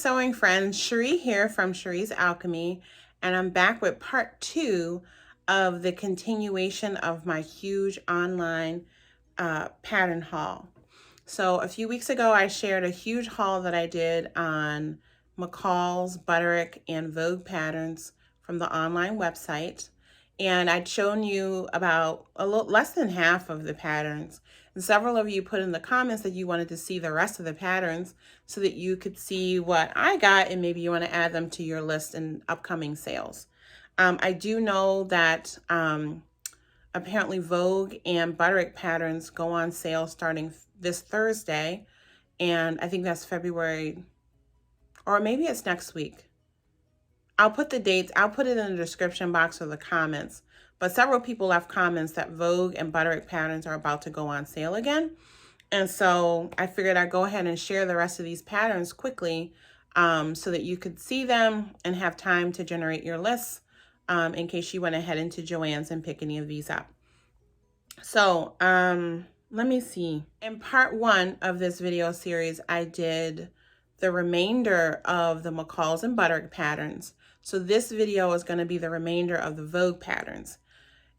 sewing friends, Cherie here from Cherie's Alchemy, and I'm back with part 2 of the continuation of my huge online pattern haul. So a few weeks ago I shared a huge haul that I did on McCall's, Butterick, and Vogue patterns from the online website. And I'd shown you about a little less than half of the patterns. And several of you put in the comments that you wanted to see the rest of the patterns so that you could see what I got and maybe you want to add them to your list in upcoming sales. I do know that apparently Vogue and Butterick patterns go on sale starting this Thursday. And I think that's February, or maybe it's next week. I'll put the dates, I'll put it in the description box or the comments, but several people left comments that Vogue and Butterick patterns are about to go on sale again. And so I figured I'd go ahead and share the rest of these patterns quickly so that you could see them and have time to generate your lists in case you went ahead into Joann's and pick any of these up. So let me see. In part 1 of this video series, I did the remainder of the McCall's and Butterick patterns. So this video is going to be the remainder of the Vogue patterns.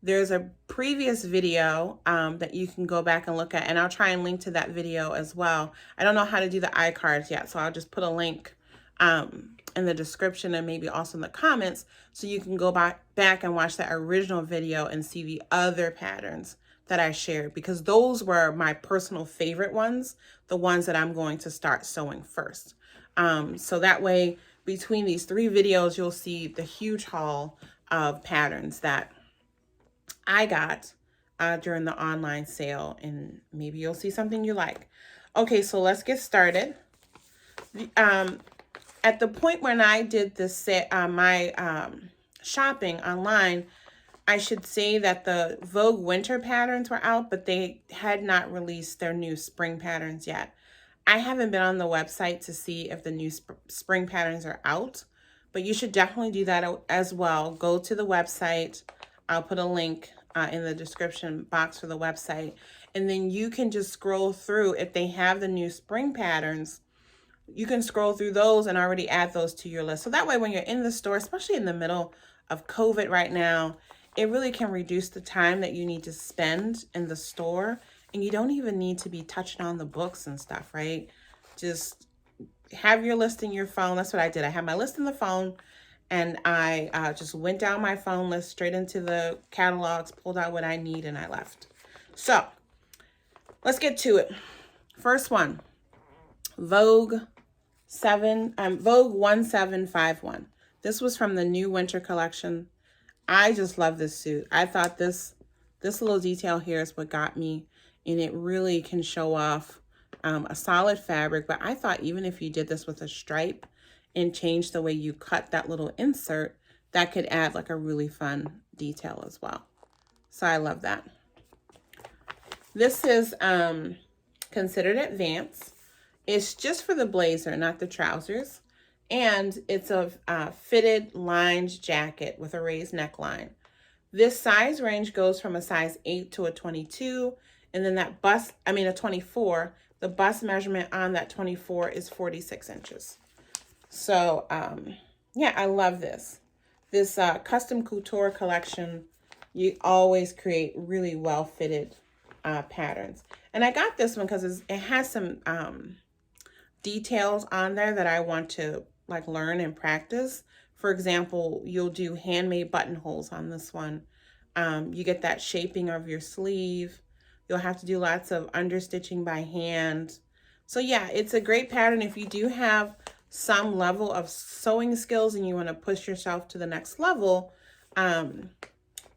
There's a previous video that you can go back and look at, and I'll try and link to that video as well. I don't know how to do the iCards yet, so I'll just put a link in the description and maybe also in the comments so you can go back and watch that original video and see the other patterns that I shared, because those were my personal favorite ones, the ones that I'm going to start sewing first. So that way, between these 3 videos, you'll see the huge haul of patterns that I got during the online sale, and maybe you'll see something you like. Okay, so let's get started. At the point when I did this my shopping online, I should say that the Vogue winter patterns were out, but they had not released their new spring patterns yet. I haven't been on the website to see if the new spring patterns are out, but you should definitely do that as well. Go to the website. I'll put a link in the description box for the website, and then you can just scroll through. If they have the new spring patterns, you can scroll through those and already add those to your list. So that way when you're in the store, especially in the middle of COVID right now, it really can reduce the time that you need to spend in the store, and you don't even need to be touching on the books and stuff, right? Just have your list in your phone. That's what I did. I had my list in the phone, and I just went down my phone list straight into the catalogs, pulled out what I need, and I left. So let's get to it. First one, Vogue 1751. This was from the new winter collection. I just love this suit. I thought this little detail here is what got me, and it really can show off a solid fabric. But I thought even if you did this with a stripe and change the way you cut that little insert, that could add like a really fun detail as well. So I love that. This is considered advanced. It's just for the blazer, not the trousers. And it's a fitted lined jacket with a raised neckline. This size range goes from a size 8 to a 22. And then that a 24. The bust measurement on that 24 is 46 inches. So, yeah, I love this. This custom couture collection, you always create really well-fitted patterns. And I got this one because it has some details on there that I want to like learn and practice. For example, you'll do handmade buttonholes on this one. You get that shaping of your sleeve. You'll have to do lots of understitching by hand. So yeah, it's a great pattern if you do have some level of sewing skills and you want to push yourself to the next level.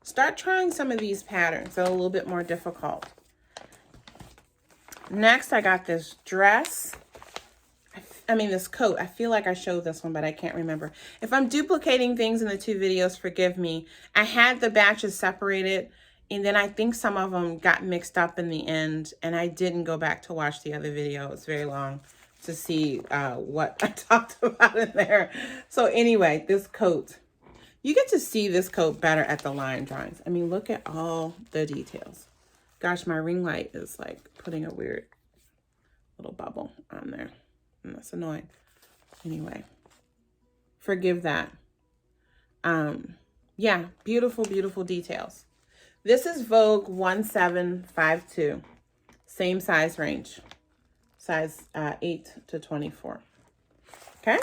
Start trying some of these patterns. They're a little bit more difficult. Next, I got this dress. This coat. I feel like I showed this one, but I can't remember. If I'm duplicating things in the 2 videos, forgive me. I had the batches separated, and then I think some of them got mixed up in the end, and I didn't go back to watch the other video. It's very long to see what I talked about in there. So anyway, this coat. You get to see this coat better at the line drawings. Look at all the details. Gosh, my ring light is like putting a weird little bubble on there. And that's annoying. Anyway, forgive that. Yeah, beautiful, beautiful details. This is Vogue 1752. Same size range. Size 8 to 24. Okay?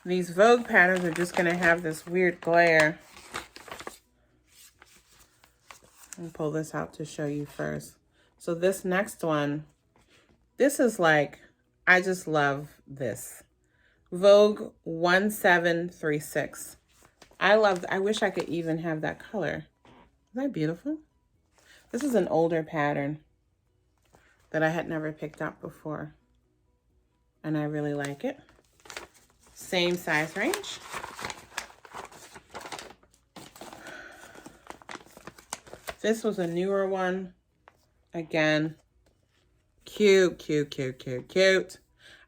These Vogue patterns are just going to have this weird glare. I'll pull this out to show you first. So this next one, this is like, I just love this. Vogue 1736. I wish I could even have that color. Isn't that beautiful? This is an older pattern that I had never picked up before. And I really like it. Same size range. This was a newer one. Again, cute, cute, cute, cute, cute.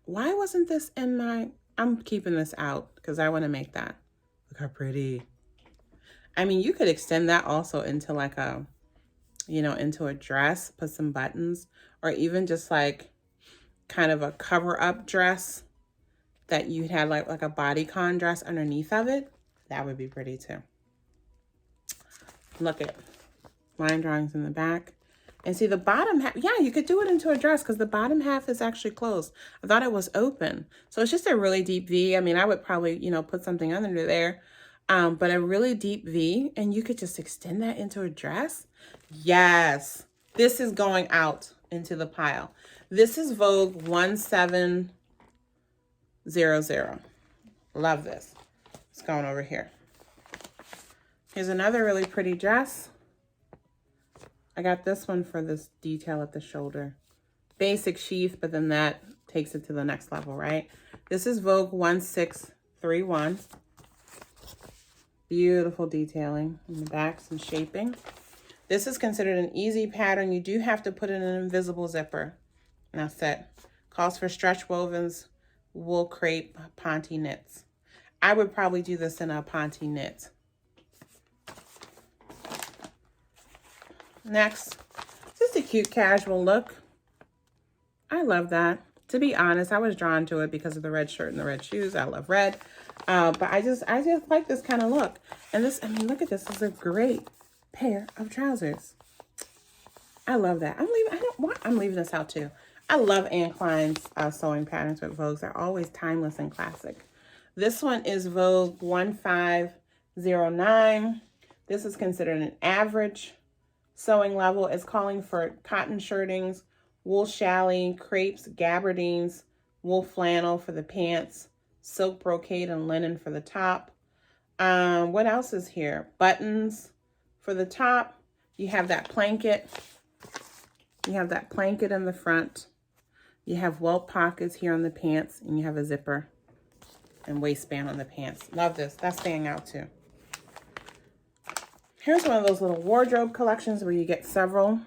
Why wasn't this in my... I'm keeping this out because I want to make that. Look how pretty. I mean, you could extend that also into like a, you know, into a dress, put some buttons, or even just like kind of a cover-up dress that you had like a bodycon dress underneath of it. That would be pretty too. Look at line drawings in the back. And see the bottom half, yeah, you could do it into a dress because the bottom half is actually closed. I thought it was open. So it's just a really deep V. I mean, I would probably, you know, put something under there, but a really deep V, and you could just extend that into a dress. Yes, this is going out into the pile. This is Vogue 1700. Love this. It's going over here. Here's another really pretty dress. I got this one for this detail at the shoulder. Basic sheath, but then that takes it to the next level, right? This is Vogue 1631. Beautiful detailing in the back, some shaping. This is considered an easy pattern. You do have to put in an invisible zipper. And that's it. Calls for stretch wovens, wool crepe, ponte knits. I would probably do this in a ponte knit. Next, just a cute casual look. I love that. To be honest, I was drawn to it because of the red shirt and the red shoes. I love red. But I just like this kind of look. And this, I mean, look at this. This is a great pair of trousers. I love that. I'm leaving this out too. I love Anne Klein's sewing patterns with Vogues. They're always timeless and classic. This one is Vogue 1509. This is considered an average sewing level. Is calling for cotton shirtings, wool challis, crepes, gabardines, wool flannel for the pants, silk brocade and linen for the top. What else is here? Buttons for the top. You have that planket. You have that planket in the front. You have welt pockets here on the pants, and you have a zipper and waistband on the pants. Love this. That's staying out too. Here's one of those little wardrobe collections where you get several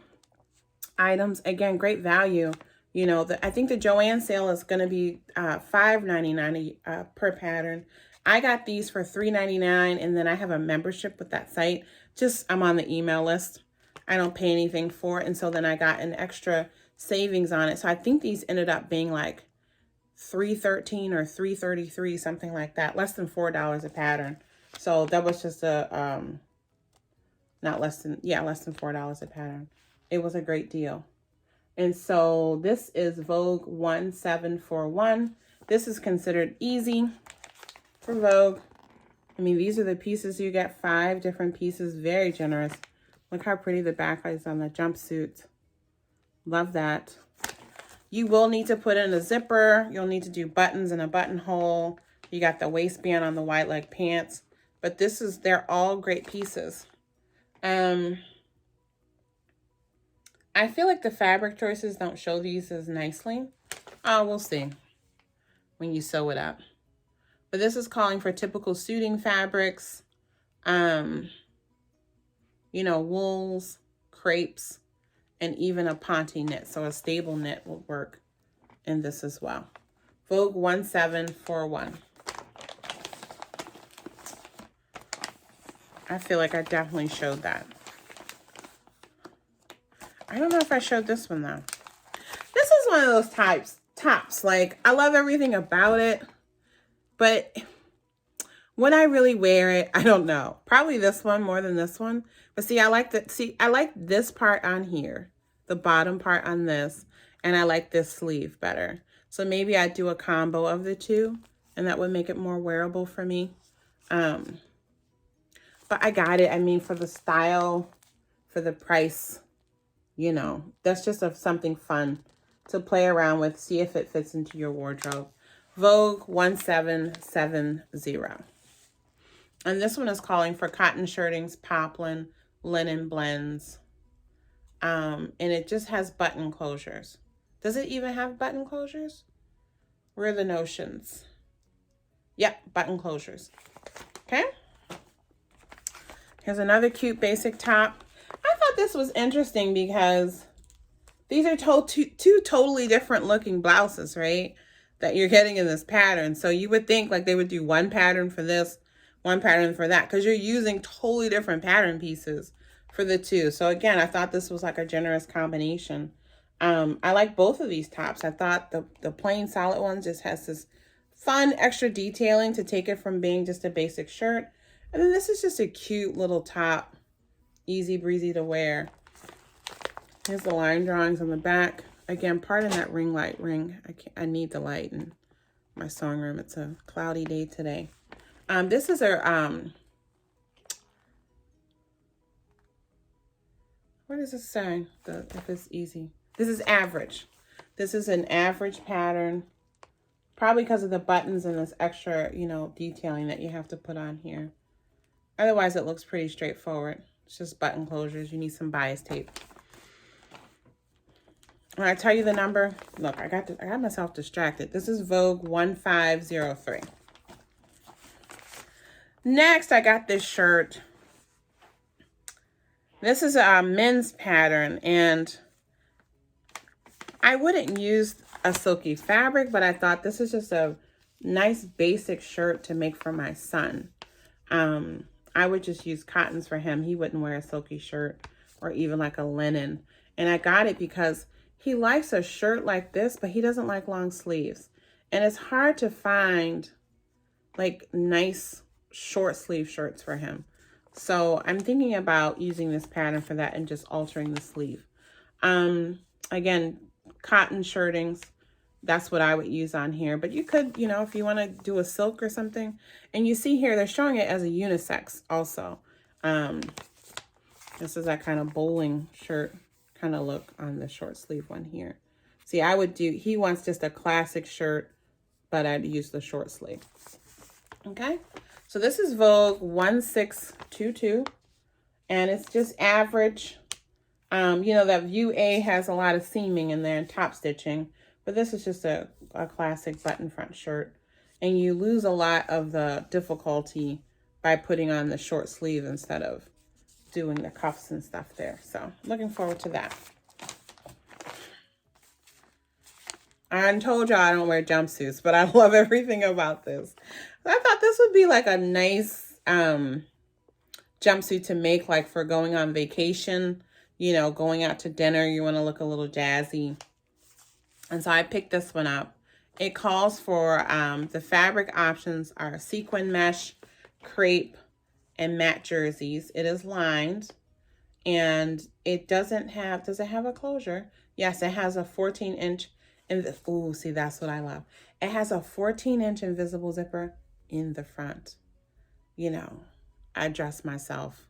items. Again, great value. You know, I think the Joann sale is going to be $5.99 per pattern. I got these for $3.99, and then I have a membership with that site. I'm on the email list. I don't pay anything for it, and so then I got an extra savings on it. So I think these ended up being like $3.13 or $3.33, something like that. Less than $4 a pattern. So that was just a less than $4 a pattern. It was a great deal. And so this is Vogue 1741. This is considered easy for Vogue. I mean, these are the pieces you get, 5 different pieces, very generous. Look how pretty the back is on the jumpsuit. Love that. You will need to put in a zipper. You'll need to do buttons and a buttonhole. You got the waistband on the wide leg pants. But they're all great pieces. I feel like the fabric choices don't show these as nicely. Oh, we'll see when you sew it up. But this is calling for typical suiting fabrics. You know, wools, crepes, and even a ponte knit. So a stable knit will work in this as well. Vogue 1741. I feel like I definitely showed that. I don't know if I showed this one though. This is one of those tops. Like, I love everything about it, but would I really wear it? I don't know. Probably this one more than this one. But see, I like this part on here, the bottom part on this, and I like this sleeve better. So maybe I'd do a combo of the two, and that would make it more wearable for me. But I got it. I mean, for the style, for the price, you know, that's just something fun to play around with, see if it fits into your wardrobe. Vogue 1770. And this one is calling for cotton shirtings, poplin, linen blends. And it just has button closures. Does it even have button closures? Where are the notions? Yep, button closures. Okay. Here's another cute basic top. I thought this was interesting because these are two totally different looking blouses, right? That you're getting in this pattern. So you would think like they would do one pattern for this, one pattern for that, because you're using totally different pattern pieces for the two. So again, I thought this was like a generous combination. I like both of these tops. I thought the plain solid one just has this fun extra detailing to take it from being just a basic shirt. And then this is just a cute little top, easy breezy to wear. Here's the line drawings on the back. Again, pardon that ring light ring. I need the light in my sewing room. It's a cloudy day today. This is a, what does it say? If it's easy. This is average. This is an average pattern. Probably because of the buttons and this extra, you know, detailing that you have to put on here. Otherwise, it looks pretty straightforward. It's just button closures. You need some bias tape. When I tell you the number, look, I got myself distracted. This is Vogue 1503. Next, I got this shirt. This is a men's pattern, and I wouldn't use a silky fabric, but I thought this is just a nice basic shirt to make for my son. I would just use cottons for him. He wouldn't wear a silky shirt or even like a linen. And I got it because he likes a shirt like this, but he doesn't like long sleeves. And it's hard to find like nice short sleeve shirts for him. So I'm thinking about using this pattern for that and just altering the sleeve. Again, cotton shirtings, that's what I would use on here. But you could, you know, if you want to do a silk or something. And you see here, they're showing it as a unisex also. This is that kind of bowling shirt kind of look on the short sleeve one here. See, I would do, he wants just a classic shirt, but I'd use the short sleeve. Okay, so this is Vogue 1622, and it's just average. You know, that view A has a lot of seaming in there and top stitching, but this is just a classic button front shirt. And you lose a lot of the difficulty by putting on the short sleeve instead of doing the cuffs and stuff there. So looking forward to that. I told y'all I don't wear jumpsuits, but I love everything about this. I thought this would be like a nice jumpsuit to make like for going on vacation, you know, going out to dinner. You want to look a little jazzy. And so I picked this one up. It calls for the fabric options are sequin mesh, crepe, and matte jerseys. It is lined, and it doesn't have, does it have a closure? Yes, it has a 14-inch, ooh, see, that's what I love. It has a 14-inch invisible zipper in the front. You know, I dress myself,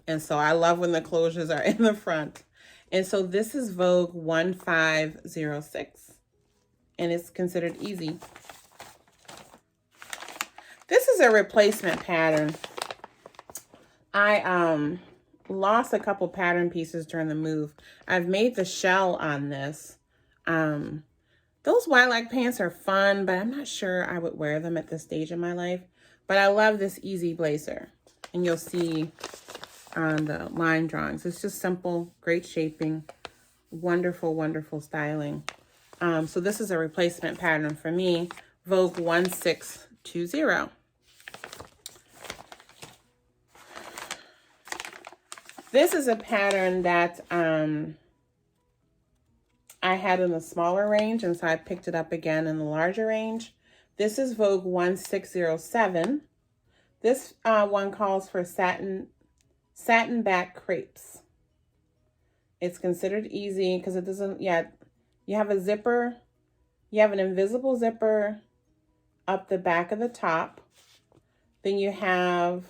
and so I love when the closures are in the front. And so this is Vogue 1506, and it's considered easy. This is a replacement pattern. I lost a couple pattern pieces during the move. I've made the shell on this. Those lilac pants are fun, but I'm not sure I would wear them at this stage in my life. But I love this easy blazer. And you'll see on the line drawings. It's just simple, great shaping, wonderful, wonderful styling. So this is a replacement pattern for me, Vogue 1620. This is a pattern that I had in a smaller range, and so I picked it up again in the larger range. This is Vogue 1607. This one calls for satin back crepes. It's considered easy because it doesn't, yeah, you have a zipper, you have an invisible zipper up the back of the top. Then you have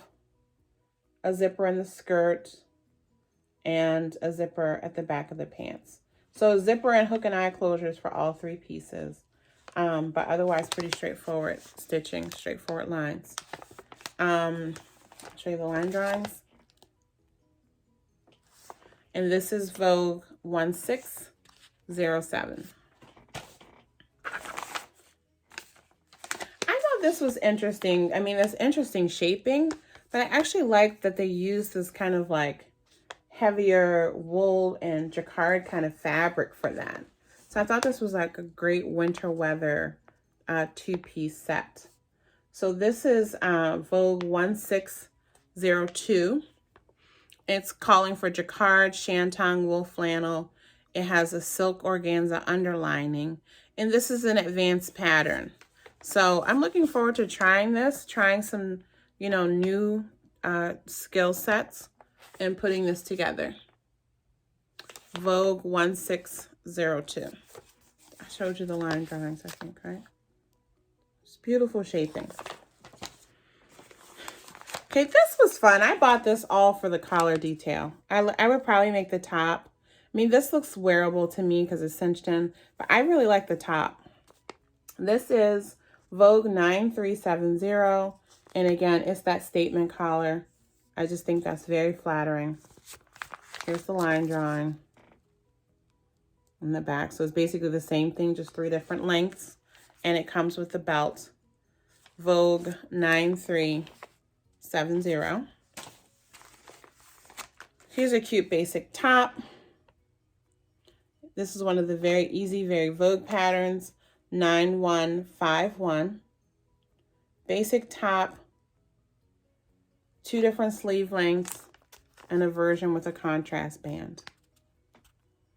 a zipper in the skirt and a zipper at the back of the pants. So zipper and hook and eye closures for all three pieces. But otherwise pretty straightforward stitching, straightforward lines. I'll show you the line drawings. And this is Vogue 1607. I thought this was interesting. I mean, it's interesting shaping, but I actually like that they use this kind of like heavier wool and jacquard kind of fabric for that. So I thought this was like a great winter weather two-piece set. So this is Vogue 1602. It's calling for jacquard, shantung, wool flannel. It has a silk organza underlining. And this is an advanced pattern. So I'm looking forward to trying this, trying some, you know, new skill sets and putting this together. Vogue 1602. I showed you the line drawings, I think, right? It's beautiful shaping. Okay, this was fun. I bought this all for the collar detail. I would probably make the top. I mean, this looks wearable to me because it's cinched in, but I really like the top. This is Vogue 9370. And again, it's that statement collar. I just think that's very flattering. Here's the line drawing in the back. So it's basically the same thing, just 3 different lengths. And it comes with the belt. Vogue 9370. Here's a cute basic top. This is one of the very easy, very Vogue patterns. 9151. Basic top. 2 different sleeve lengths. And a version with a contrast band.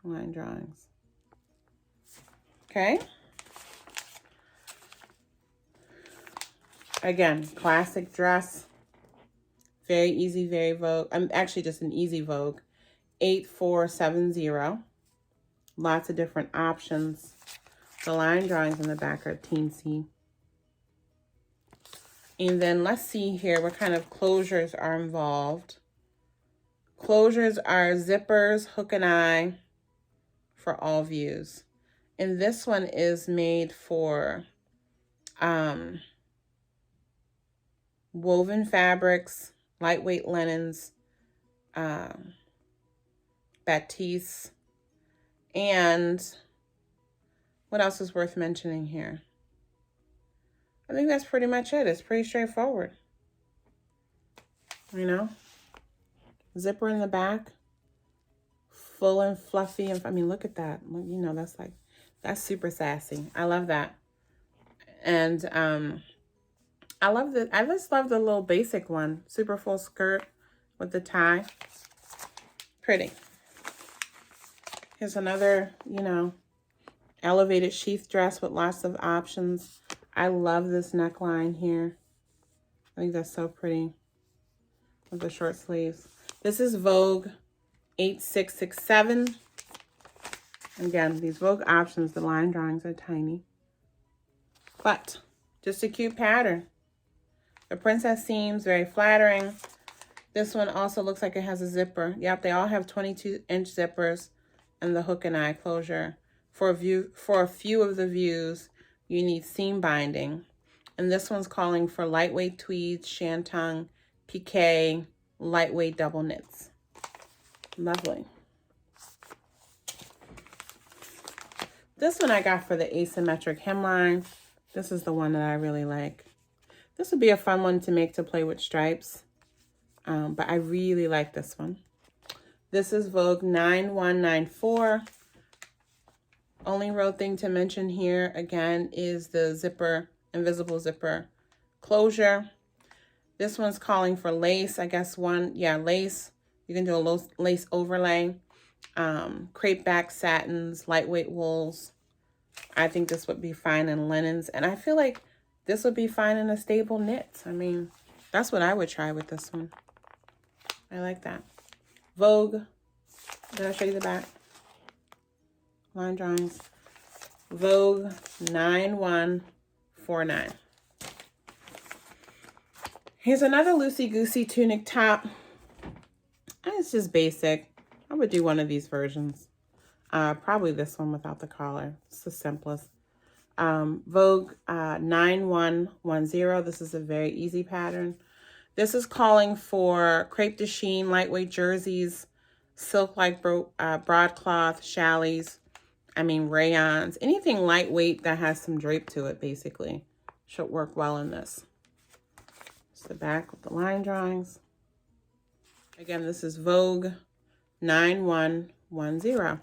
Line drawings. Okay. Again, classic dress. Very easy, very Vogue. I'm actually just an easy Vogue. 8470. Lots of different options. The line drawings in the back are teensy. And then let's see here what kind of closures are involved. Closures are zippers, hook and eye for all views. And this one is made for woven fabrics, lightweight linens, batiste, and what else is worth mentioning here? I think that's pretty much it. It's pretty straightforward. You know? Zipper in the back. Full and fluffy. I mean, look at that. You know, that's super sassy. I love that. And I just love the little basic one. Super full skirt with the tie. Pretty. Here's another, you know, elevated sheath dress with lots of options. I love this neckline here. I think that's so pretty with the short sleeves. This is Vogue 8667. Again, these Vogue options, the line drawings are tiny. But just a cute pattern. The princess seams, very flattering. This one also looks like it has a zipper. Yep, they all have 22-inch zippers and the hook and eye closure. For a few of the views, you need seam binding. And this one's calling for lightweight tweeds, shantung, piqué, lightweight double knits. Lovely. This one I got for the asymmetric hemline. This is the one that I really like. This would be a fun one to make to play with stripes. But I really like this one. This is Vogue 9194. Only real thing to mention here, again, is the zipper, invisible zipper closure. This one's calling for lace. I guess lace. You can do a lace overlay. crepe back satins, lightweight wools. I think this would be fine in linens. And I feel like this would be fine in a stable knit. I mean, that's what I would try with this one. I like that. Vogue. Did I show you the back? Line drawings. Vogue 9149. Here's another loosey-goosey tunic top. And it's just basic. I would do one of these versions. Probably this one without the collar. It's the simplest. Vogue 9110. This is a very easy pattern. This is calling for crepe de chine, lightweight jerseys, silk-like broadcloth, chalets, rayons, anything lightweight that has some drape to it, basically. Should work well in this. It's the back with the line drawings. Again, this is Vogue 9110.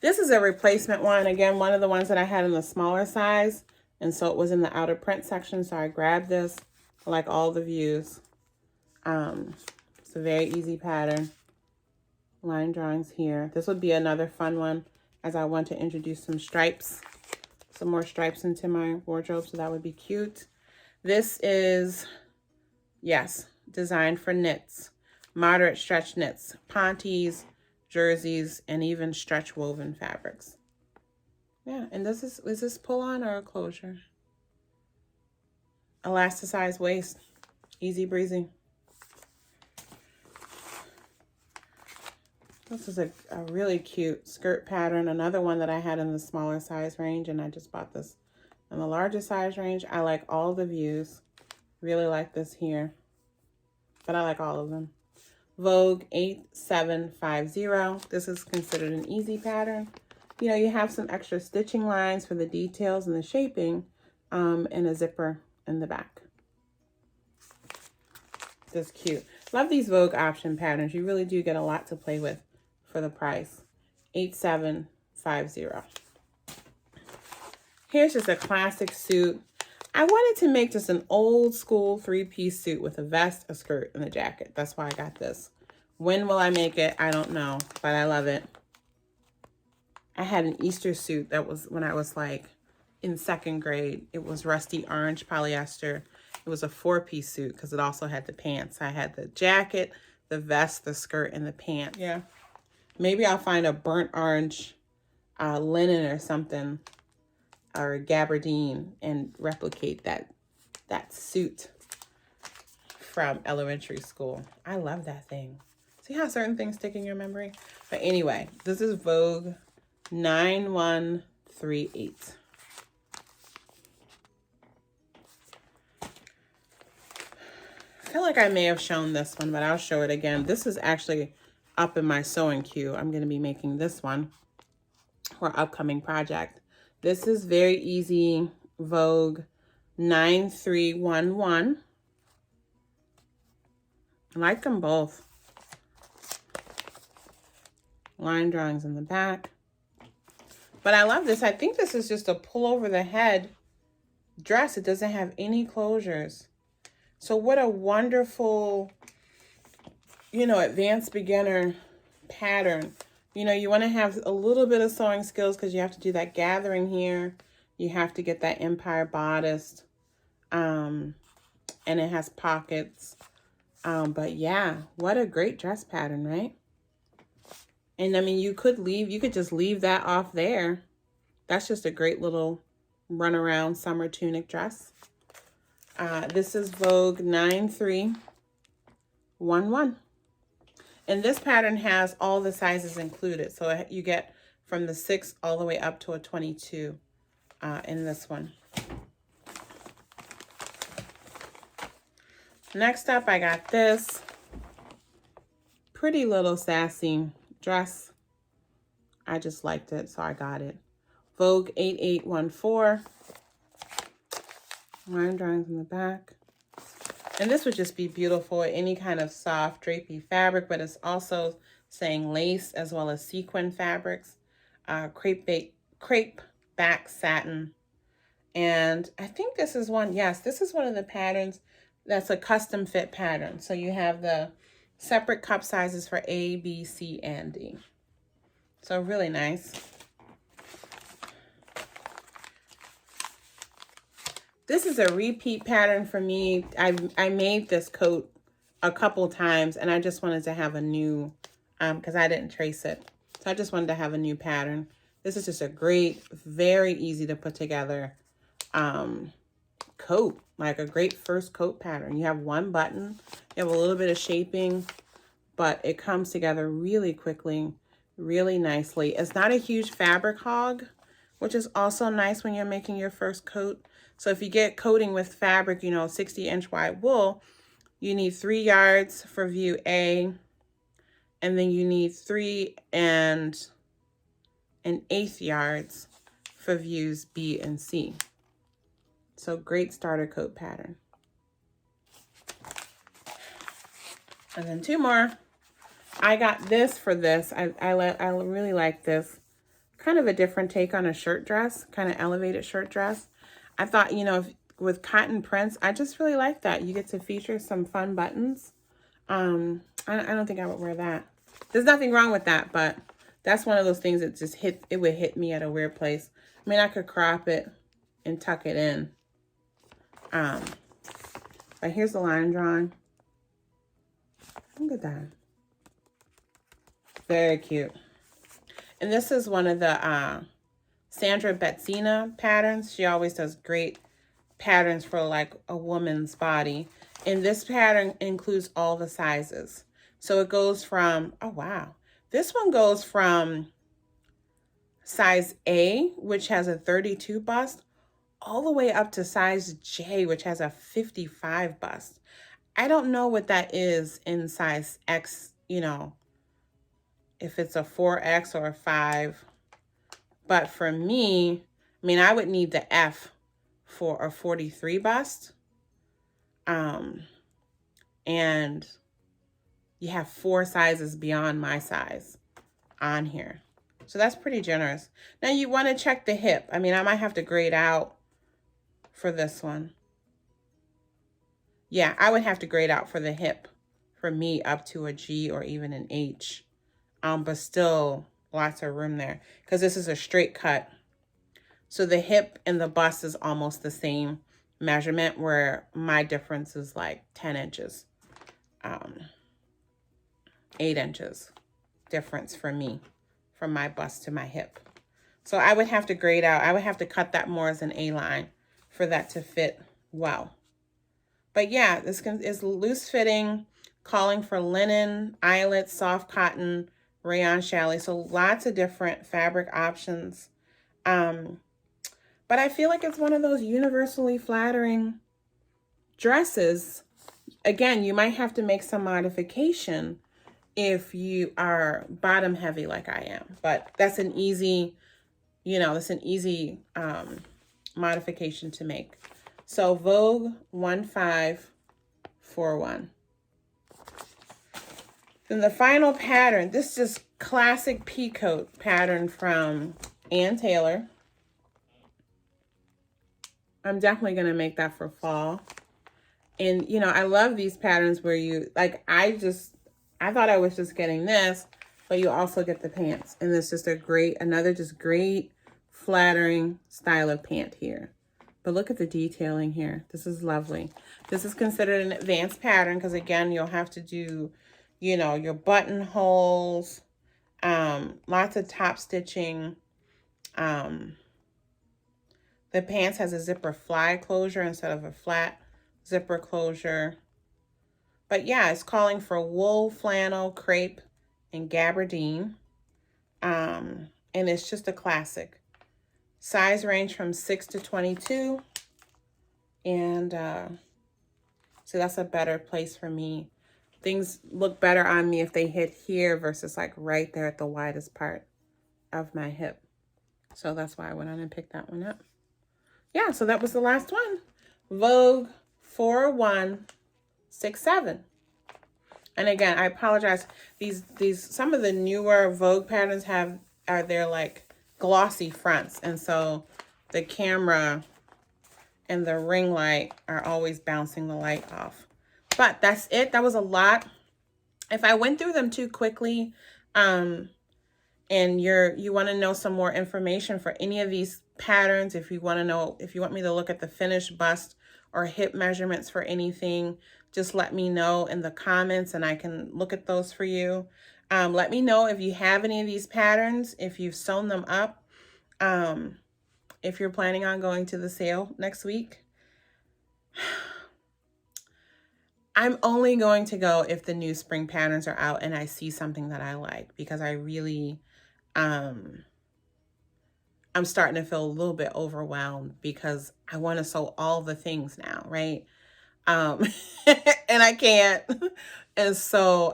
This is a replacement one. Again, one of the ones that I had in the smaller size. And so it was in the outer print section. So I grabbed this. I like all the views. It's a very easy pattern. Line drawings here. This would be another fun one as I want to introduce some stripes. Some more stripes into my wardrobe. So that would be cute. This is, yes, designed for knits. Moderate stretch knits. Pontes, jerseys, and even stretch woven fabrics. Yeah, and is this pull on or a closure? Elasticized waist, easy breezy. This is a really cute skirt pattern. Another one that I had in the smaller size range, and I just bought this in the larger size range. I like all the views. Really like this here, but I like all of them. Vogue 8750. This is considered an easy pattern. You know, you have some extra stitching lines for the details and the shaping, and a zipper in the back. This is cute. Love these Vogue option patterns. You really do get a lot to play with for the price. 8750. Here's just a classic suit. I wanted to make just an old school 3-piece suit with a vest, a skirt, and a jacket. That's why I got this. When will I make it? I don't know, but I love it. I had an Easter suit that was when I was like in 2nd grade. It was rusty orange polyester. It was a 4-piece suit because it also had the pants. I had the jacket, the vest, the skirt, and the pants. Yeah. Maybe I'll find a burnt orange linen or something, or gabardine, and replicate that suit from elementary school. I love that thing. See how certain things stick in your memory? But anyway, this is Vogue 9138. I feel like I may have shown this one, but I'll show it again. This is actually up in my sewing queue. I'm going to be making this one for an upcoming project. This is very easy. Vogue 9311. I like them both. Line drawings in the back. But I love this. I think this is just a pull over the head dress. It doesn't have any closures. So what a wonderful, you know, advanced beginner pattern. You know, you want to have a little bit of sewing skills because you have to do that gathering here. You have to get that empire bodice. And it has pockets. But yeah, what a great dress pattern, right? And I mean, you could just leave that off there. That's just a great little runaround summer tunic dress. This is Vogue 9311. And this pattern has all the sizes included. So you get from the 6 all the way up to a 22 in this one. Next up, I got this pretty little sassy dress. I just liked it, so I got it. Vogue 8814. Line drawings in the back. And this would just be beautiful, any kind of soft drapey fabric, but it's also saying lace as well as sequin fabrics. Crepe back satin. And I think this is one, yes, this is one of the patterns that's a custom fit pattern. So you have the separate cup sizes for A, B, C, and D. So really nice. This is a repeat pattern for me. I made this coat a couple times and I just wanted to have a new, because I didn't trace it. So I just wanted to have a new pattern. This is just a great, very easy to put together coat, like a great first coat pattern. You have one button, you have a little bit of shaping, but it comes together really quickly, really nicely. It's not a huge fabric hog, which is also nice when you're making your first coat. So if you get coating with fabric, you know, 60-inch wide wool, you need 3 yards for view A, and then you need 3 1/8 yards for views B and C. So great starter coat pattern. And then 2 more. I got this for this. I really like this. Kind of a different take on a shirt dress, kind of elevated shirt dress. I thought, you know, with cotton prints, I just really like that. You get to feature some fun buttons. I don't think I would wear that. There's nothing wrong with that, but that's one of those things that just it would hit me at a weird place. I mean, I could crop it and tuck it in. But here's the line drawing. Look at that. Very cute. And this is one of the Sandra Betzina patterns. She always does great patterns for like a woman's body. And this pattern includes all the sizes. So it goes from, oh wow. This one goes from size A, which has a 32 bust, all the way up to size J, which has a 55 bust. I don't know what that is in size X, you know, if it's a 4X or a 5. But for me, I mean, I would need the F for a 43 bust. And you have 4 sizes beyond my size on here. So that's pretty generous. Now you want to check the hip. I mean, I might have to grade out for this one. Yeah, I would have to grade out for the hip for me up to a G or even an H. But still lots of room there because this is a straight cut. So the hip and the bust is almost the same measurement, where my difference is like 10 inches, 8 inches difference for me from my bust to my hip. So I would have to grade out. I would have to cut that more as an A-line for that to fit well. But yeah, this is loose fitting, calling for linen, eyelet, soft cotton, rayon challis. So lots of different fabric options. But I feel like it's one of those universally flattering dresses. Again, you might have to make some modification if you are bottom heavy like I am. But that's an easy, you know, that's an easy modification to make. So Vogue 1541. Then the final pattern, this is classic peacoat pattern from Ann Taylor. I'm definitely going to make that for fall. And, you know, I love these patterns where you, like, I thought I was just getting this, but you also get the pants. And it's just a great, another just great flattering style of pant here. But look at the detailing here. This is lovely. This is considered an advanced pattern because, again, you'll have to do, you know, your buttonholes, lots of top stitching. The pants has a zipper fly closure instead of a flat zipper closure. But yeah, it's calling for wool, flannel, crepe, and gabardine. And it's just a classic. Size range from 6 to 22. And so that's a better place for me. Things look better on me if they hit here versus like right there at the widest part of my hip. So that's why I went on and picked that one up. Yeah, so that was the last one. Vogue 4167. And again, I apologize. These some of the newer Vogue patterns are their like glossy fronts, and so the camera and the ring light are always bouncing the light off. But that's it. That was a lot. If I went through them too quickly, and you want to know some more information for any of these patterns, if you want me to look at the finished bust or hip measurements for anything, just let me know in the comments and I can look at those for you. Let me know if you have any of these patterns, if you've sewn them up, if you're planning on going to the sale next week. I'm only going to go if the new spring patterns are out and I see something that I like, because I really, I'm starting to feel a little bit overwhelmed because I want to sew all the things now, right? And I can't. And so,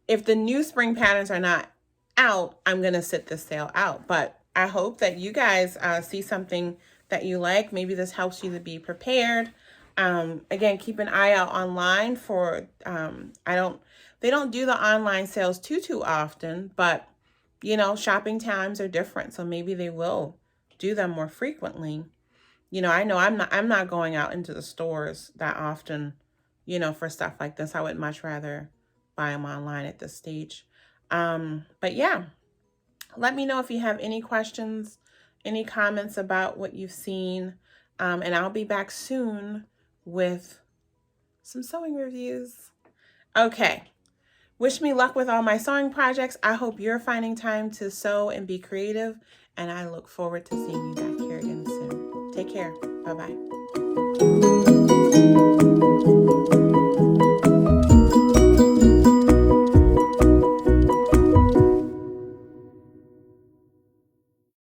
if the new spring patterns are not out, I'm going to sit this sale out. But I hope that you guys see something that you like. Maybe this helps you to be prepared. Again, keep an eye out online for, they don't do the online sales too often, but you know, shopping times are different. So maybe they will do them more frequently. You know I'm not going out into the stores that often, you know, for stuff like this. I would much rather buy them online at this stage. But yeah, let me know if you have any questions, any comments about what you've seen. And I'll be back soon with some sewing reviews. Okay. Wish me luck with all my sewing projects. I hope you're finding time to sew and be creative. And I look forward to seeing you back here again soon. Take care. Bye-bye.